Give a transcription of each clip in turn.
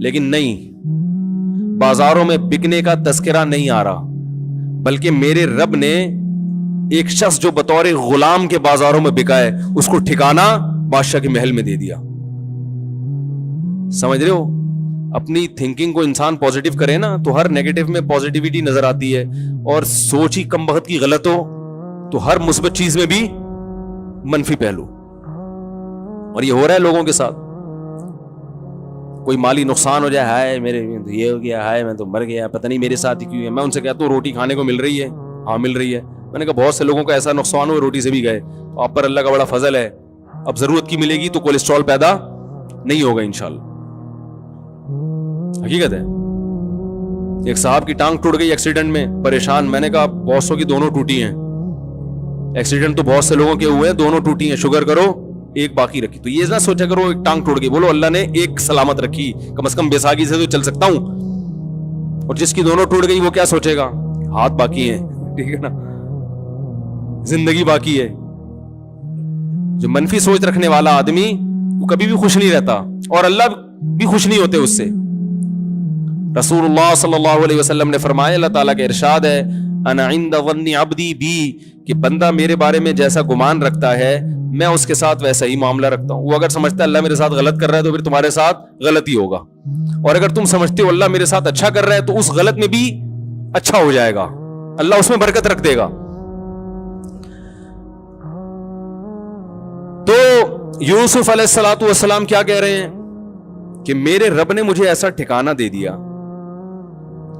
لیکن نہیں, بازاروں میں بکنے کا تذکرہ نہیں آ رہا, بلکہ میرے رب نے ایک شخص جو بطور غلام کے بازاروں میں بکا ہے اس کو ٹھکانہ بادشاہ کے محل میں دے دیا. سمجھ رہے ہو؟ اپنی تھنکنگ کو انسان پازیٹیو کرے نا تو ہر نیگیٹو میں پازیٹیوٹی نظر آتی ہے, اور سوچ ہی کم بخت کی غلط ہو تو ہر مثبت چیز میں بھی منفی پہلو. اور یہ ہو رہا ہے لوگوں کے ساتھ. کوئی مالی نقصان ہو جائے, ہائے میرے یہ ہو گیا, ہائے میں تو مر گیا, پتہ نہیں میرے ساتھ ہی کیوں ہے. میں ان سے کہتا ہوں روٹی کھانے کو مل رہی ہے؟ ہاں مل رہی ہے. میں نے کہا بہت سے لوگوں کا ایسا نقصان ہوا روٹی سے بھی گئے, تو آپ پر اللہ کا بڑا فضل ہے, اب ضرورت کی ملے گی تو کولیسٹرول پیدا نہیں ہوگا انشاءاللہ. حقیقت ہے. ایک صاحب کی ٹانگ ٹوٹ گئی ایکسیڈنٹ میں, پریشان. میں نے کہا بہت سو کی دونوں ٹوٹی ہیں, ایکسیڈنٹ تو بہت سے لوگوں کے ہوئے ہیں, دونوں ٹوٹی ہیں, شکر کرو ایک باقی رکھی. تو یہ نہ سوچا کرو ایک ٹانگ ٹوٹ گئی, بولو اللہ نے ایک سلامت رکھی, کم از کم بیساگی سے تو چل سکتا ہوں. اور جس کی دونوں ٹوٹ گئی وہ کیا سوچے گا, ہاتھ باقی ہیں, ٹھیک ہے نا, زندگی باقی ہے. جو منفی سوچ رکھنے والا آدمی وہ کبھی بھی خوش نہیں رہتا, اور اللہ بھی خوش نہیں ہوتے اس سے. رسول اللہ صلی اللہ علیہ وسلم نے فرمایا, اللہ تعالیٰ کا ارشاد ہے, انا عند ظن عبدی بی, کہ بندہ میرے بارے میں جیسا گمان رکھتا ہے میں اس کے ساتھ ویسا ہی معاملہ رکھتا ہوں. وہ اگر سمجھتا ہے اللہ میرے ساتھ غلط کر رہا ہے تو پھر تمہارے ساتھ غلط ہی ہوگا, اور اگر تم سمجھتے ہو اللہ میرے ساتھ اچھا کر رہا ہے تو اس غلط میں بھی اچھا ہو جائے گا, اللہ اس میں برکت رکھ دے گا. تو یوسف علیہ الصلوۃ والسلام کیا کہہ رہے ہیں کہ میرے رب نے مجھے ایسا ٹھکانہ دے دیا,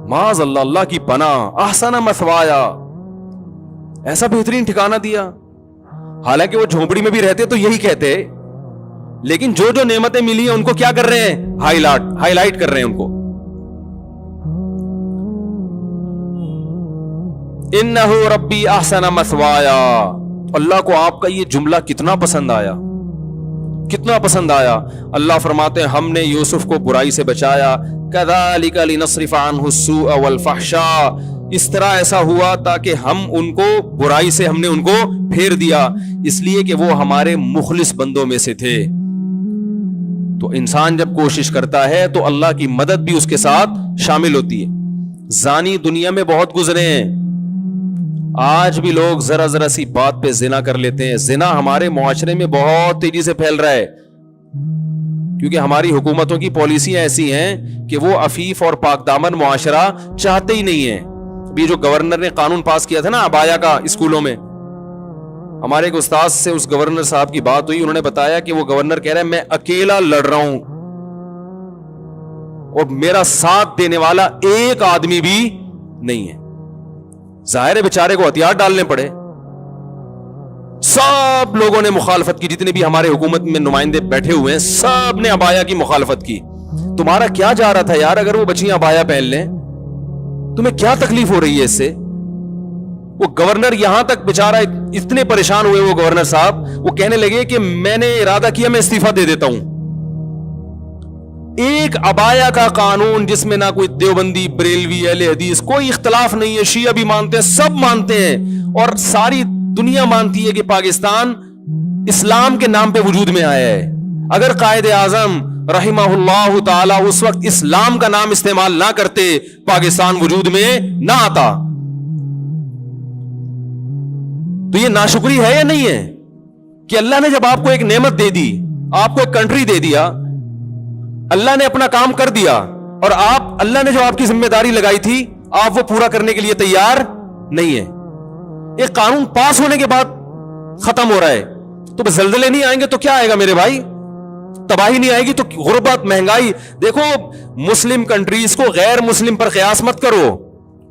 معاذ اللہ, اللہ کی پناہ, احسن مثوایا, ایسا بہترین ٹھکانہ دیا. حالانکہ وہ جھونپڑی میں بھی رہتے تو یہی کہتے, لیکن جو جو نعمتیں ملی ہیں ان کو کیا کر رہے ہیں, ہائی لائٹ کر رہے ہیں ان کو. انہ ربی احسن مثوایا. اللہ کو آپ کا یہ جملہ کتنا پسند آیا, کتنا پسند آیا. اللہ فرماتے ہیں ہم نے یوسف کو برائی سے بچایا, کذالک لنصرف عنہ السوء والفحشاء, اس طرح ایسا ہوا تاکہ ہم ان کو برائی سے ہم نے ان کو پھیر دیا, اس لیے کہ وہ ہمارے مخلص بندوں میں سے تھے. تو انسان جب کوشش کرتا ہے تو اللہ کی مدد بھی اس کے ساتھ شامل ہوتی ہے. زانی دنیا میں بہت گزرے ہیں, آج بھی لوگ ذرا ذرا سی بات پہ زنا کر لیتے ہیں. زنا ہمارے معاشرے میں بہت تیزی سے پھیل رہا ہے, کیونکہ ہماری حکومتوں کی پالیسیاں ایسی ہیں کہ وہ عفیف اور پاک دامن معاشرہ چاہتے ہی نہیں ہیں. ابھی جو گورنر نے قانون پاس کیا تھا نا ابایا کا اسکولوں میں, ہمارے ایک استاد سے اس گورنر صاحب کی بات ہوئی, انہوں نے بتایا کہ وہ گورنر کہہ رہا ہے میں اکیلا لڑ رہا ہوں اور میرا ساتھ دینے والا ایک آدمی بھی نہیں ہے. ظاہر ہے بیچارے کو ہتھیار ڈالنے پڑے, سب لوگوں نے مخالفت کی, جتنے بھی ہمارے حکومت میں نمائندے بیٹھے ہوئے ہیں سب نے ابایا کی مخالفت کی. تمہارا کیا جا رہا تھا یار, اگر وہ بچیاں ابایا پہن لیں تمہیں کیا تکلیف ہو رہی ہے اس سے. وہ گورنر یہاں تک بیچارہ اتنے پریشان ہوئے, وہ گورنر صاحب وہ کہنے لگے کہ میں نے ارادہ کیا میں استعفیٰ دے دیتا ہوں. ایک ابایا کا قانون جس میں نہ کوئی دیوبندی, بریلوی, اہل حدیث کوئی اختلاف نہیں ہے, شیعہ بھی مانتے ہیں, سب مانتے ہیں, اور ساری دنیا مانتی ہے کہ پاکستان اسلام کے نام پہ وجود میں آیا ہے. اگر قائد اعظم رحمہ اللہ تعالی اس وقت اسلام کا نام استعمال نہ کرتے پاکستان وجود میں نہ آتا. تو یہ ناشکری ہے یا نہیں ہے کہ اللہ نے جب آپ کو ایک نعمت دے دی, آپ کو ایک کنٹری دے دیا, اللہ نے اپنا کام کر دیا, اور آپ اللہ نے جو آپ کی ذمہ داری لگائی تھی آپ وہ پورا کرنے کے لیے تیار نہیں ہے. ایک قانون پاس ہونے کے بعد ختم ہو رہا ہے تو زلزلے نہیں آئیں گے تو کیا آئے گا میرے بھائی, تباہی نہیں آئے گی تو غربت, مہنگائی. دیکھو مسلم کنٹریز کو غیر مسلم پر قیاس مت کرو,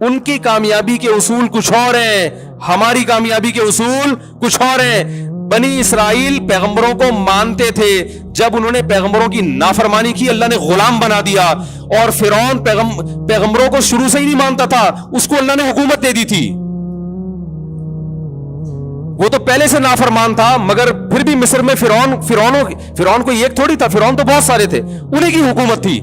ان کی کامیابی کے اصول کچھ اور ہیں, ہماری کامیابی کے اصول کچھ اور ہیں. بنی اسرائیل پیغمبروں کو مانتے تھے, جب انہوں نے پیغمبروں کی نافرمانی کی اللہ نے غلام بنا دیا, اور فرعون پیغمبروں کو شروع سے ہی نہیں مانتا تھا, اس کو اللہ نے حکومت دے دی تھی. وہ تو پہلے سے نافرمان تھا, مگر پھر بھی مصر میں فرعون کو ایک تھوڑی تھا, فرعون تو بہت سارے تھے, انہیں کی حکومت تھی.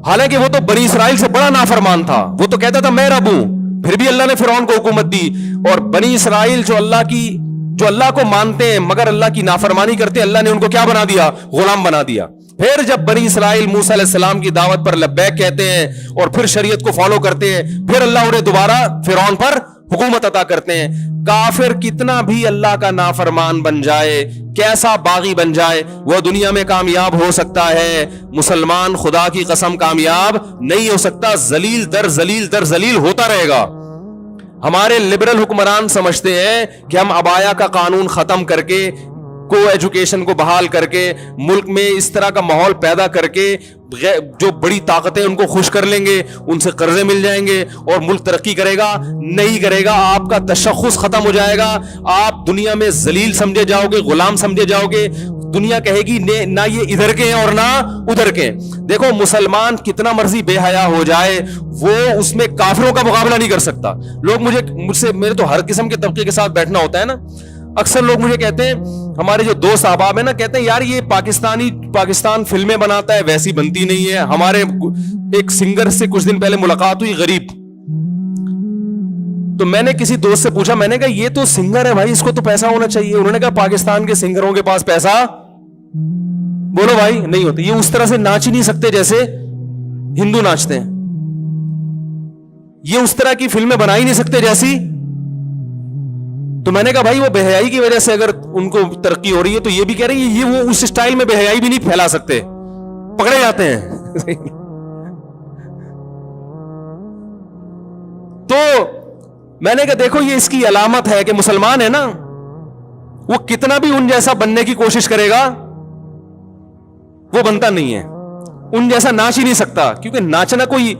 حالانکہ وہ تو بنی اسرائیل سے بڑا نافرمان تھا, وہ تو کہتا تھا میں رب ہوں, پھر بھی اللہ نے فرعون کو حکومت دی. اور بنی اسرائیل جو اللہ کو مانتے ہیں مگر اللہ کی نافرمانی کرتے, اللہ نے ان کو کیا بنا دیا, غلام بنا دیا. پھر جب بنی اسرائیل موسیٰ علیہ السلام کی دعوت پر لبیک کہتے ہیں اور پھر شریعت کو فالو کرتے ہیں, پھر اللہ انہیں دوبارہ فرعون پر حکومت عطا کرتے ہیں. کافر کتنا بھی اللہ کا نافرمان بن جائے, کیسا باغی بن جائے, وہ دنیا میں کامیاب ہو سکتا ہے, مسلمان خدا کی قسم کامیاب نہیں ہو سکتا, ذلیل در ذلیل در ذلیل ہوتا رہے گا. ہمارے لبرل حکمران سمجھتے ہیں کہ ہم عبایا کا قانون ختم کر کے, کو ایجوکیشن کو بحال کر کے, ملک میں اس طرح کا ماحول پیدا کر کے جو بڑی طاقتیں ان کو خوش کر لیں گے, ان سے قرضے مل جائیں گے اور ملک ترقی کرے گا. نہیں کرے گا. آپ کا تشخص ختم ہو جائے گا, آپ دنیا میں ذلیل سمجھے جاؤ گے, غلام سمجھے جاؤ گے. دنیا کہے گی نہ یہ ادھر کے ہیں اور نہ ادھر کے. دیکھو مسلمان کتنا مرضی بے حیا ہو جائے, وہ اس میں کافروں کا مقابلہ نہیں کر سکتا. لوگ مجھ سے میرے تو ہر قسم کے طبقے کے ساتھ بیٹھنا ہوتا ہے نا. اکثر لوگ مجھے کہتے ہیں, ہمارے جو دوست احباب ہیں نا, کہتے ہیں یار یہ پاکستان فلمیں بناتا ہے, ویسی بنتی نہیں ہے. ہمارے ایک سنگر سے کچھ دن پہلے ملاقات ہوئی, غریب, تو میں نے کسی دوست سے پوچھا, میں نے کہا یہ تو سنگر ہے بھائی, اس کو تو پیسہ ہونا چاہیے. انہوں نے کہا پاکستان کے سنگروں کے پاس پیسہ, بولو بھائی, نہیں ہوتا. یہ اس طرح سے ناچ ہی نہیں سکتے جیسے ہندو ناچتے ہیں, یہ اس طرح کی فلمیں بنا ہی نہیں سکتے جیسی. تو میں نے کہا بھائی وہ بے حیائی کی وجہ سے اگر ان کو ترقی ہو رہی ہے تو یہ بھی کہہ رہی ہے یہ وہ اس سٹائل میں بے حیائی بھی نہیں پھیلا سکتے, پکڑے جاتے ہیں. تو میں نے کہا دیکھو یہ اس کی علامت ہے کہ مسلمان ہے نا, وہ کتنا بھی ان جیسا بننے کی کوشش کرے گا وہ بنتا نہیں ہے, ان جیسا ناچ ہی نہیں سکتا, کیونکہ ناچنا کوئی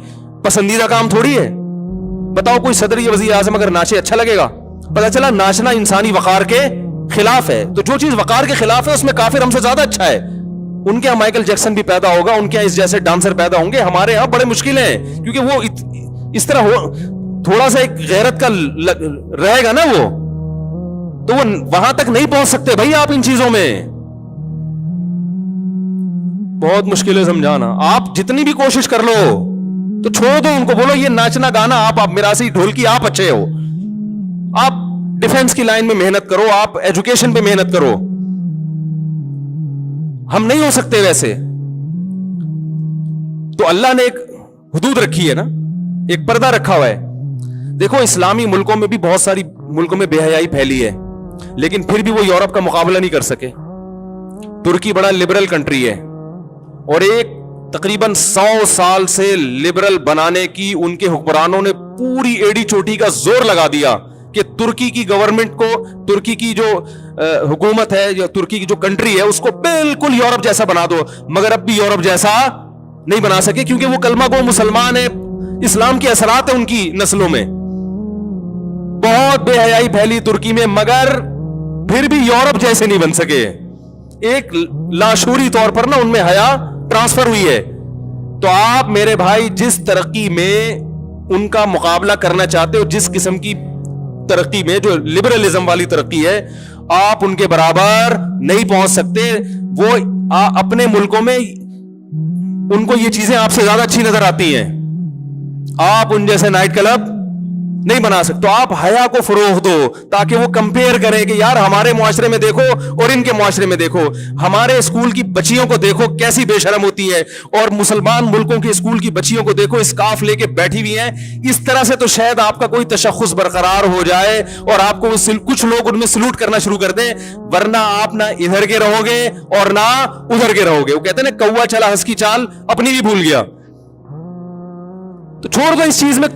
پسندیدہ کام تھوڑی ہے. بتاؤ کوئی صدر یا وزیر اعظم اگر ناچے اچھا لگے گا؟ پتہ چلا ناچنا انسانی وقار کے خلاف ہے. تو جو چیز وقار کے خلاف ہے اس میں کافر ہم سے زیادہ اچھا ہے. ان کے یہاں مائیکل جیکسن بھی پیدا ہوگا, ان کے یہاں اس جیسے ڈانسر پیدا ہوں گے, ہمارے یہاں بڑے مشکل ہیں, کیونکہ وہ اس طرح ہو تھوڑا سا ایک غیرت کا رہے گا نا, وہ تو وہ وہاں تک نہیں پہنچ سکتے بھائی آپ ان چیزوں میں. بہت مشکل ہے سمجھانا. آپ جتنی بھی کوشش کر لو تو چھوڑ دو ان کو, بولو یہ ناچنا گانا آپ میراثی ڈھولکی آپ اچھے ہو, آپ ڈیفنس کی لائن میں محنت کرو, آپ ایجوکیشن پہ محنت کرو. ہم نہیں ہو سکتے ویسے. تو اللہ نے ایک حدود رکھی ہے نا, ایک پردہ رکھا ہوا ہے. دیکھو اسلامی ملکوں میں بھی بہت ساری ملکوں میں بے حیائی پھیلی ہے, لیکن پھر بھی وہ یورپ کا مقابلہ نہیں کر سکے. ترکی بڑا لبرل کنٹری ہے, اور ایک تقریباً 100 سال سے لبرل بنانے کی ان کے حکمرانوں نے پوری ایڑی چوٹی کا زور لگا دیا کہ ترکی کی گورنمنٹ کو, ترکی کی جو حکومت ہے, جو ترکی کی جو کنٹری ہے, اس کو بالکل یورپ جیسا بنا دو. مگر اب بھی یورپ جیسا نہیں بنا سکے, کیونکہ وہ کلمہ گو مسلمان ہے, اسلام کے اثرات ہیں ان کی نسلوں میں. بہت بے حیائی پھیلی ترکی میں, مگر پھر بھی یورپ جیسے نہیں بن سکے. ایک لاشعوری طور پر نا ان میں حیا ٹرانسفر ہوئی ہے. تو آپ میرے بھائی جس ترقی میں ان کا مقابلہ کرنا چاہتے ہو, جس قسم کی ترقی میں جو لبرلزم والی ترقی ہے, آپ ان کے برابر نہیں پہنچ سکتے. وہ اپنے ملکوں میں ان کو یہ چیزیں آپ سے زیادہ اچھی نظر آتی ہیں, آپ ان جیسے نائٹ کلب نہیں بنا سکتے. تو آپ حیا کو فروغ دو تاکہ وہ کمپیئر کریں کہ یار ہمارے معاشرے میں دیکھو اور ان کے معاشرے میں دیکھو, ہمارے اسکول کی بچیوں کو دیکھو کیسی بے شرم ہوتی ہے, اور مسلمان ملکوں کے اسکول کی بچیوں کو دیکھو اسکارف لے کے بیٹھی ہوئی ہیں. اس طرح سے تو شاید آپ کا کوئی تشخص برقرار ہو جائے اور آپ کو کچھ لوگ ان میں سلوٹ کرنا شروع کر دیں, ورنہ آپ نہ ادھر کے رہو گے اور نہ ادھر کے رہو گے. وہ کہتے ہیں نا کوا چلا ہنس کی چال اپنی بھی بھول گیا. تو چھوڑ دو اس چیز میں,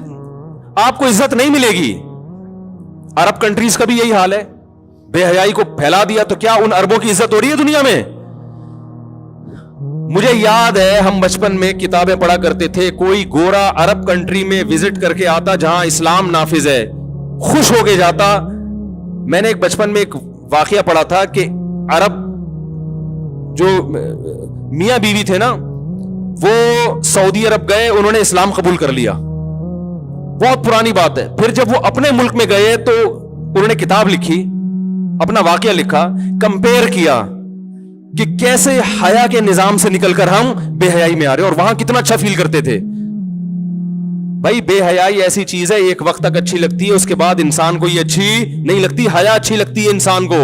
آپ کو عزت نہیں ملے گی. عرب کنٹریز کا بھی یہی حال ہے, بے حیائی کو پھیلا دیا تو کیا ان عربوں کی عزت ہو رہی ہے دنیا میں؟ مجھے یاد ہے ہم بچپن میں کتابیں پڑھا کرتے تھے, کوئی گورا عرب کنٹری میں وزٹ کر کے آتا جہاں اسلام نافذ ہے, خوش ہو کے جاتا. میں نے ایک بچپن میں ایک واقعہ پڑھا تھا کہ عرب جو میاں بیوی تھے نا, وہ سعودی عرب گئے, انہوں نے اسلام قبول کر لیا. بہت پرانی بات ہے. پھر جب وہ اپنے ملک میں گئے تو انہوں نے کتاب لکھی, اپنا واقعہ لکھا, کمپیئر کیا کہ کیسے حیا کے نظام سے نکل کر ہم بے حیائی میں آ رہے ہیں, اور وہاں کتنا اچھا فیل کرتے تھے. بھائی بے حیائی ایسی چیز ہے, ایک وقت تک اچھی لگتی ہے, اس کے بعد انسان کو یہ اچھی نہیں لگتی. حیا اچھی لگتی ہے انسان کو.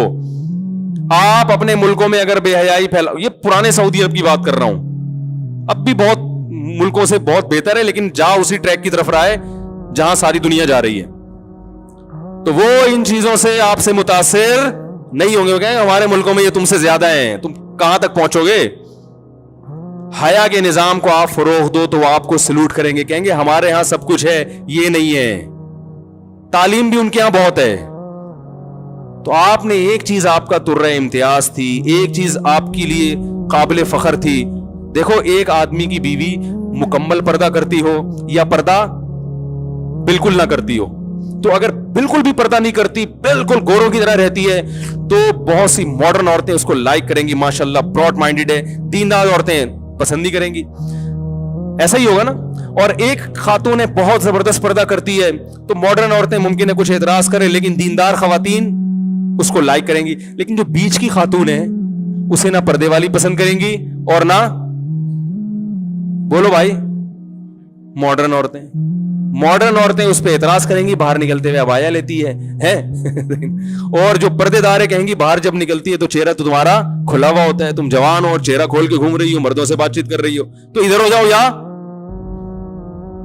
آپ اپنے ملکوں میں اگر بے حیائی پھیلاؤ، یہ پرانے سعودی عرب کی بات کر رہا ہوں، اب بھی بہت ملکوں سے بہت بہتر ہے، لیکن جا اسی ٹریک کی طرف رہا ہے جہاں ساری دنیا جا رہی ہے، تو وہ ان چیزوں سے آپ سے متاثر نہیں ہوں گے، وہ کہیں ہمارے ملکوں میں یہ تم سے زیادہ ہیں، تم کہاں تک پہنچو گے؟ حیا کے نظام کو آپ فروغ دو تو وہ آپ کو سلوٹ کریں گے، کہیں گے ہمارے ہاں سب کچھ ہے، یہ نہیں ہے، تعلیم بھی ان کے ہاں بہت ہے۔ تو آپ نے ایک چیز آپ کا ترہ امتیاز تھی، ایک چیز آپ کے لیے قابل فخر تھی۔ دیکھو ایک آدمی کی بیوی مکمل پردہ کرتی ہو یا پردہ بالکل نہ کرتی ہو، تو اگر بالکل بھی پردہ نہیں کرتی، بالکل گوروں کی طرح رہتی ہے، تو بہت سی ماڈرن عورتیں اس کو لائک کریں گی، ماشاءاللہ براڈ مائنڈڈ ہے، دیندار عورتیں پسند نہیں کریں گی، ایسا ہی ہوگا نا۔ اور ایک خاتون ہے بہت زبردست پردہ کرتی ہے، تو ماڈرن عورتیں ممکن ہے کچھ اعتراض کریں، لیکن دیندار خواتین اس کو لائک کریں گی۔ لیکن جو بیچ کی خاتون ہے اسے نہ پردے والی پسند کریں گی اور نہ، بولو بھائی، ماڈرن عورتیں اس پہ اعتراض کریں گی، باہر نکلتے ہوئے عبایا لیتی ہے اور جو پردے دار ہے کہیں گی باہر جب نکلتی ہے تو چہرہ تو تمہارا کھلا ہوا ہوتا ہے، تم جوان ہو اور چہرہ کھول کے گھوم رہی ہو، مردوں سے بات چیت کر رہی ہو، تو ادھر ہو جاؤ یا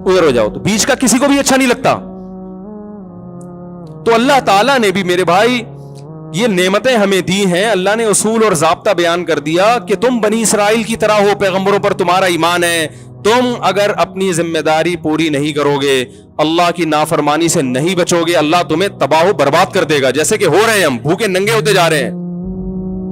ادھر ہو جاؤ، تو بیچ کا کسی کو بھی اچھا نہیں لگتا۔ تو اللہ تعالیٰ نے بھی میرے بھائی یہ نعمتیں ہمیں دی ہیں، اللہ نے اصول اور ضابطہ بیان کر دیا کہ تم بنی اسرائیل کی طرح ہو، پیغمبروں پر تمہارا ایمان ہے، تم اگر اپنی ذمہ داری پوری نہیں کرو گے، اللہ کی نافرمانی سے نہیں بچو گے، اللہ تمہیں تباہ و برباد کر دے گا، جیسے کہ ہو رہے ہیں، ہم بھوکے ننگے ہوتے جا رہے ہیں۔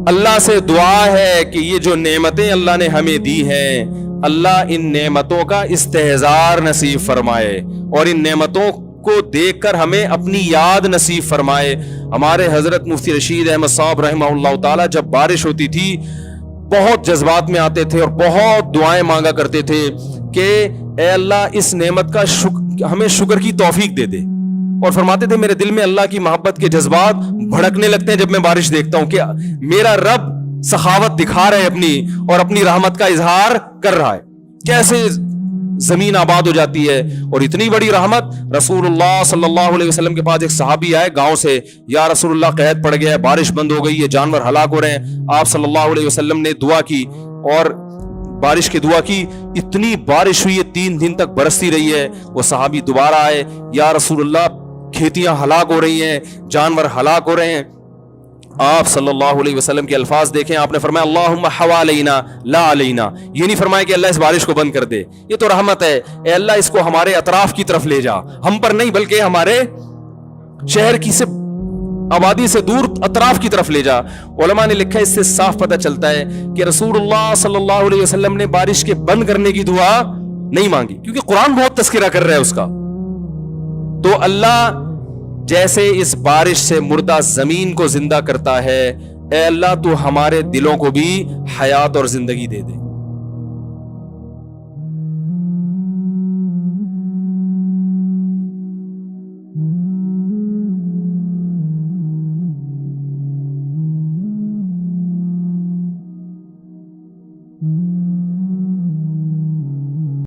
اللہ سے دعا ہے کہ یہ جو نعمتیں اللہ نے ہمیں دی ہیں، اللہ ان نعمتوں کا استحضار نصیب فرمائے اور ان نعمتوں کو دیکھ کر ہمیں اپنی یاد نصیب فرمائے۔ ہمارے حضرت مفتی رشید احمد صاحب رحمہ اللہ تعالی جب بارش ہوتی تھی بہت جذبات میں آتے تھے اور بہت دعائیں مانگا کرتے تھے کہ اے اللہ اس نعمت کا ہمیں شکر کی توفیق دے دے، اور فرماتے تھے میرے دل میں اللہ کی محبت کے جذبات بھڑکنے لگتے ہیں جب میں بارش دیکھتا ہوں کہ میرا رب سخاوت دکھا رہا ہے اپنی، اور اپنی رحمت کا اظہار کر رہا ہے، کیسے زمین آباد ہو جاتی ہے۔ اور اتنی بڑی رحمت، رسول اللہ صلی اللہ علیہ وسلم کے پاس ایک صحابی آئے گاؤں سے، یا رسول اللہ قحط پڑ گیا ہے، بارش بند ہو گئی ہے، جانور ہلاک ہو رہے ہیں۔ آپ صلی اللہ علیہ وسلم نے دعا کی اور بارش کی دعا کی، اتنی بارش ہوئی ہے 3 دن تک برستی رہی ہے۔ وہ صحابی دوبارہ آئے، یا رسول اللہ کھیتیاں ہلاک ہو رہی ہیں، جانور ہلاک ہو رہے ہیں۔ آپ صلی اللہ علیہ وسلم کے الفاظ دیکھیں، آپ نے فرمایا اللہم حوالینا لا علینا، یہ نہیں فرمایا کہ اللہ اس بارش کو بند کر دے، یہ تو رحمت ہے، اے اللہ اس کو ہمارے اطراف کی طرف لے جا، ہم پر نہیں بلکہ ہمارے شہر کی سے آبادی سے دور اطراف کی طرف لے جا۔ علماء نے لکھا اس سے صاف پتہ چلتا ہے کہ رسول اللہ صلی اللہ علیہ وسلم نے بارش کے بند کرنے کی دعا نہیں مانگی، کیونکہ قرآن بہت تذکرہ کر رہا ہے اس کا۔ تو اللہ جیسے اس بارش سے مردہ زمین کو زندہ کرتا ہے، اے اللہ تو ہمارے دلوں کو بھی حیات اور زندگی دے دے۔